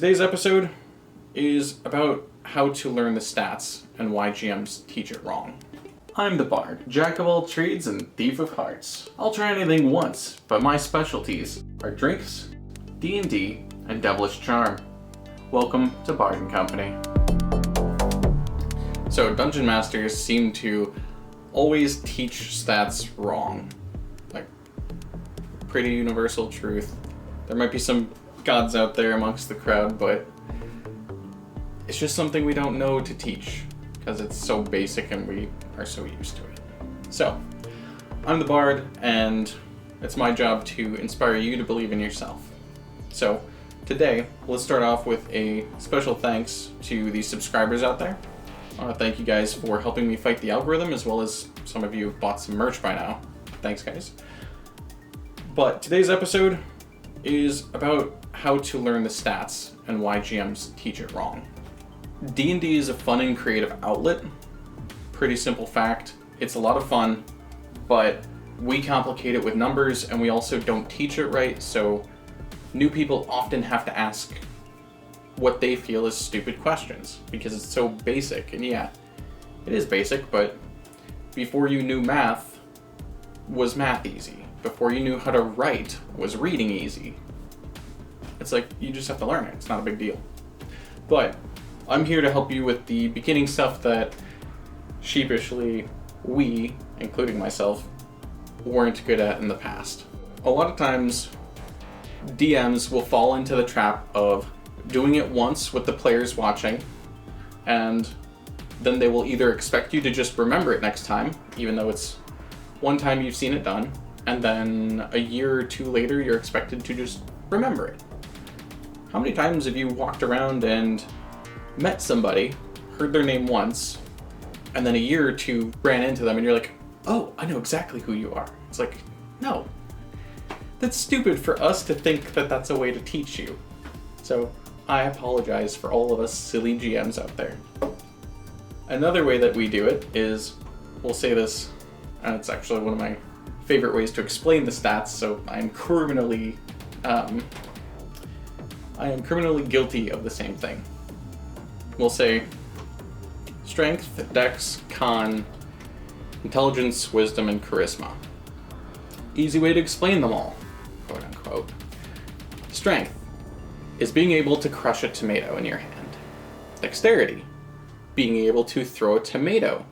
Today's episode is about how to learn the stats and why GMs teach it wrong. I'm the Bard, jack of all trades and thief of hearts. I'll try anything once, but my specialties are drinks, D&D, and devilish charm. Welcome to Bard & Company. So dungeon masters seem to always teach stats wrong. Like, pretty universal truth. There might be some gods out there amongst the crowd, but it's just something we don't know to teach because it's so basic and we are so used to it. So, I'm the Bard, and it's my job to inspire you to believe in yourself. So, today, let's start off with a special thanks to the subscribers out there. Thank you guys for helping me fight the algorithm, as well as some of you have bought some merch by now. Thanks, guys. But today's episode is about how to learn the stats and why GMs teach it wrong. D&D is a fun and creative outlet. Pretty simple fact. It's a lot of fun, but we complicate it with numbers and we also don't teach it right, so new people often have to ask what they feel is stupid questions because it's so basic. And yeah, it is basic, but before you knew math, was math easy? Before you knew how to write, was reading easy? It's like, you just have to learn it. It's not a big deal. But I'm here to help you with the beginning stuff that sheepishly we, including myself, weren't good at in the past. A lot of times, DMs will fall into the trap of doing it once with the players watching, and then they will either expect you to just remember it next time, even though it's one time you've seen it done, and then a year or two later you're expected to just remember it. How many times have you walked around and met somebody, heard their name once, and then a year or two ran into them and you're like, oh, I know exactly who you are. It's like, no. That's stupid for us to think that that's a way to teach you. So I apologize for all of us silly GMs out there. Another way that we do it is, we'll say this, and it's actually one of my favorite ways to explain the stats, so I am criminally guilty of the same thing. We'll say strength, dex, con, intelligence, wisdom, and charisma. Easy way to explain them all, quote unquote. Strength is being able to crush a tomato in your hand. Dexterity, being able to throw a tomato.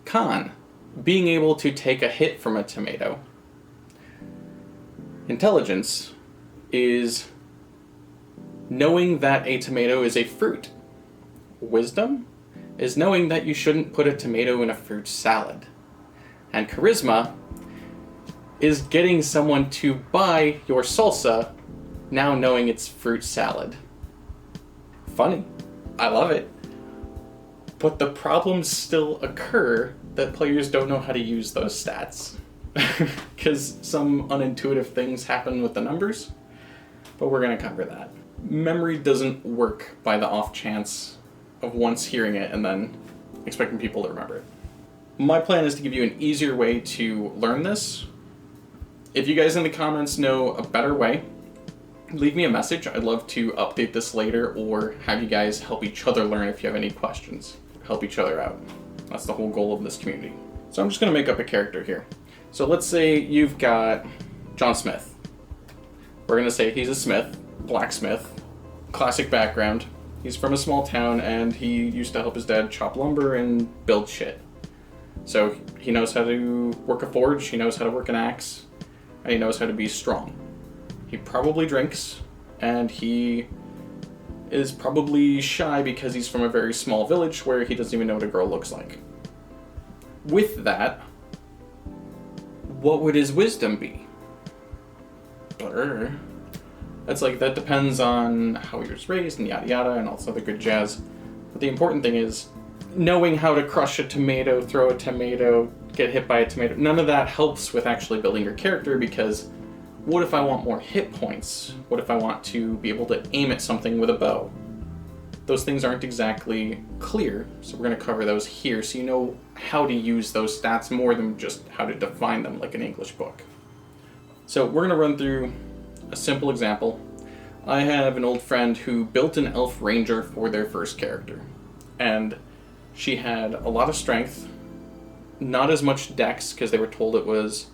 Con, being able to take a hit from a tomato. Intelligence is knowing that a tomato is a fruit. Wisdom is knowing that you shouldn't put a tomato in a fruit salad. And charisma is getting someone to buy your salsa now knowing it's fruit salad. Funny. I love it. But the problems still occur that players don't know how to use those stats. Because some unintuitive things happen with the numbers, but we're going to cover that. Memory doesn't work by the off chance of once hearing it and then expecting people to remember it. My plan is to give you an easier way to learn this. If you guys in the comments know a better way, leave me a message. I'd love to update this later or have you guys help each other learn if you have any questions. Help each other out. That's the whole goal of this community. So I'm just going to make up a character here. So let's say you've got John Smith. We're going to say he's a smith, blacksmith, classic background. He's from a small town and he used to help his dad chop lumber and build shit. So he knows how to work a forge, he knows how to work an axe, and he knows how to be strong. He probably drinks, and he is probably shy because he's from a very small village where he doesn't even know what a girl looks like. With that, what would his wisdom be? Blur. That's like, that depends on how he was raised and yada yada and all this other good jazz. But the important thing is knowing how to crush a tomato, throw a tomato, get hit by a tomato. None of that helps with actually building your character, because what if I want more hit points? What if I want to be able to aim at something with a bow? Those things aren't exactly clear, so we're going to cover those here so you know how to use those stats more than just how to define them like an English book. So we're going to run through a simple example I have an old friend who built an elf ranger for their first character, and she had a lot of strength, not as much dex because they were told it was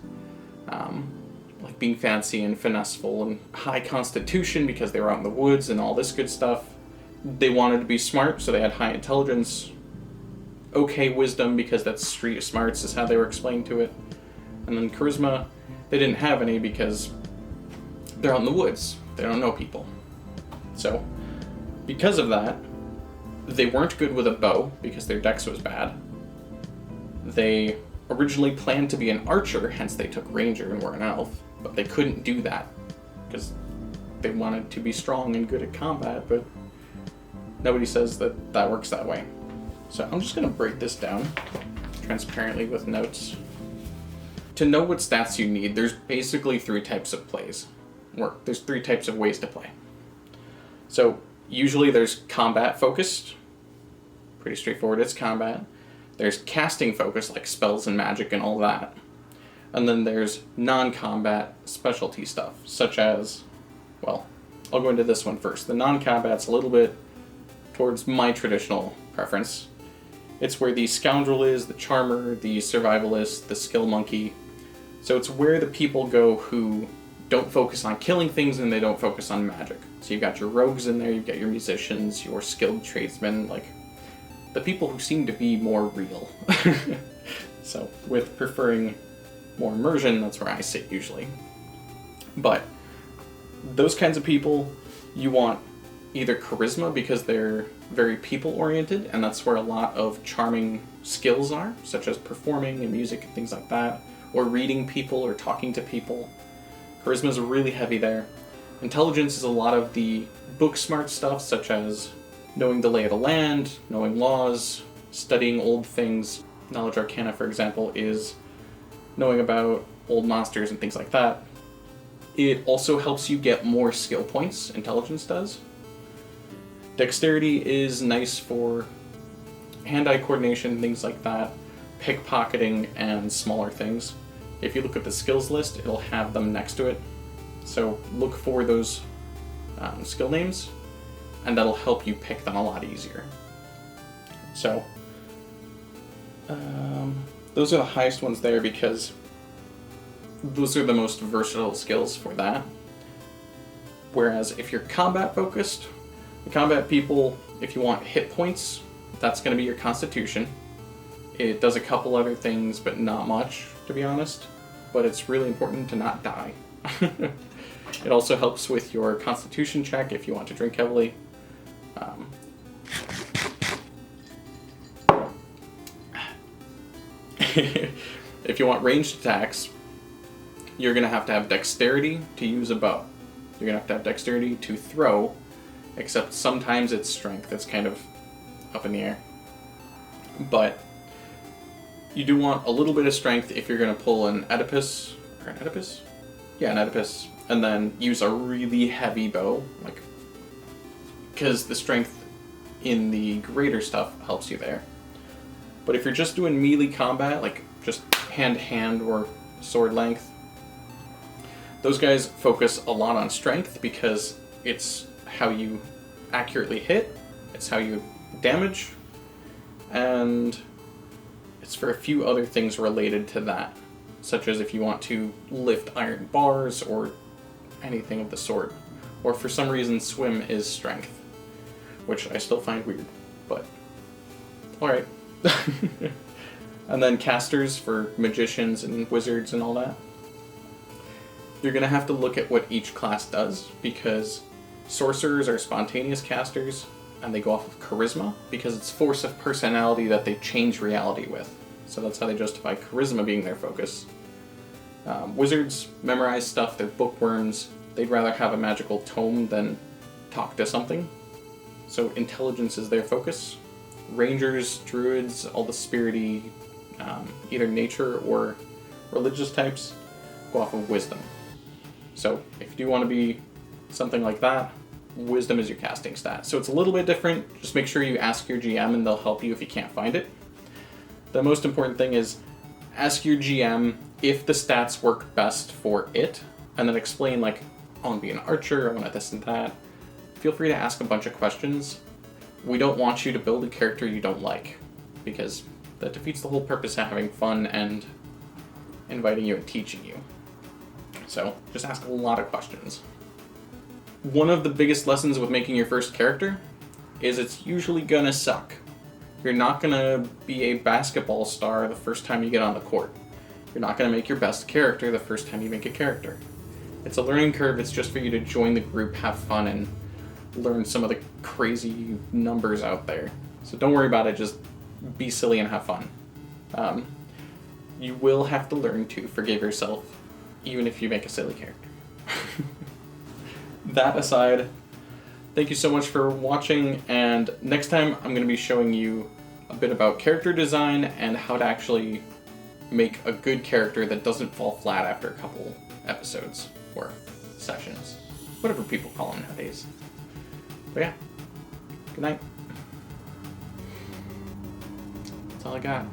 like being fancy and finesseful, and high constitution because they were out in the woods and all this good stuff. They wanted to be smart, so they had high intelligence, okay wisdom because that's street smarts is how they were explained to it, and then charisma they didn't have any because they're out in the woods. They don't know people. So, because of that, they weren't good with a bow because their dex was bad. They originally planned to be an archer, hence they took ranger and were an elf, but they couldn't do that because they wanted to be strong and good at combat, but nobody says that that works that way. So I'm just going to break this down transparently with notes. To know what stats you need, there's basically 3 types of plays. Or there's 3 types of ways to play. So usually there's combat focused, pretty straightforward, it's combat. There's casting focused, like spells and magic and all that. And then there's non-combat specialty stuff, such as, well, I'll go into this one first. The non-combat's a little bit towards my traditional preference. It's where the scoundrel is, the charmer, the survivalist, the skill monkey. So it's where the people go who don't focus on killing things and they don't focus on magic. So you've got your rogues in there, you've got your musicians, your skilled tradesmen, like the people who seem to be more real. So with preferring more immersion, that's where I sit usually. But those kinds of people, you want either charisma because they're very people-oriented, and that's where a lot of charming skills are, such as performing and music and things like that, or reading people or talking to people. Charisma is really heavy there. Intelligence is a lot of the book-smart stuff, such as knowing the lay of the land, knowing laws, studying old things. Knowledge Arcana, for example, is knowing about old monsters and things like that. It also helps you get more skill points, intelligence does. Dexterity is nice for hand-eye coordination, things like that, pickpocketing, and smaller things. If you look at the skills list, it'll have them next to it. So look for those skill names, and that'll help you pick them a lot easier. So those are the highest ones there because those are the most versatile skills for that. Whereas if you're combat focused, the combat people, if you want hit points, that's going to be your constitution. It does a couple other things, but not much, to be honest. But it's really important to not die. It also helps with your constitution check if you want to drink heavily. If you want ranged attacks, you're going to have dexterity to use a bow. You're going to have dexterity to throw, except sometimes it's strength. It's kind of up in the air. But you do want a little bit of strength if you're going to pull an Oedipus, or an Oedipus? Yeah, an Oedipus, and then use a really heavy bow, like, because the strength in the greater stuff helps you there. But if you're just doing melee combat, like just hand-to-hand or sword length, those guys focus a lot on strength because it's how you accurately hit, it's how you damage, and it's for a few other things related to that, such as if you want to lift iron bars or anything of the sort. Or for some reason swim is strength, which I still find weird, but alright. And then casters for magicians and wizards and all that. You're going to have to look at what each class does, because sorcerers are spontaneous casters, and they go off of charisma, because it's force of personality that they change reality with. So that's how they justify charisma being their focus. Wizards memorize stuff, they're bookworms, they'd rather have a magical tome than talk to something. So intelligence is their focus. Rangers, druids, all the spirity, either nature or religious types, go off of wisdom. So if you do want to be something like that, wisdom is your casting stat. So it's a little bit different. Just make sure you ask your GM and they'll help you if you can't find it. The most important thing is ask your GM if the stats work best for it, and then explain like I want to be an archer, I want to this and that. Feel free to ask a bunch of questions. We don't want you to build a character you don't like, because that defeats the whole purpose of having fun and inviting you and teaching you. So just ask a lot of questions. One of the biggest lessons with making your first character is it's usually gonna suck. You're not gonna be a basketball star the first time you get on the court. You're not gonna make your best character the first time you make a character. It's a learning curve. It's just for you to join the group, have fun, and learn some of the crazy numbers out there. So don't worry about it, just be silly and have fun. You will have to learn to forgive yourself, even if you make a silly character. That aside, thank you so much for watching, and next time I'm going to be showing you a bit about character design and how to actually make a good character that doesn't fall flat after a couple episodes or sessions, whatever people call them nowadays. But yeah, good night. That's all I got.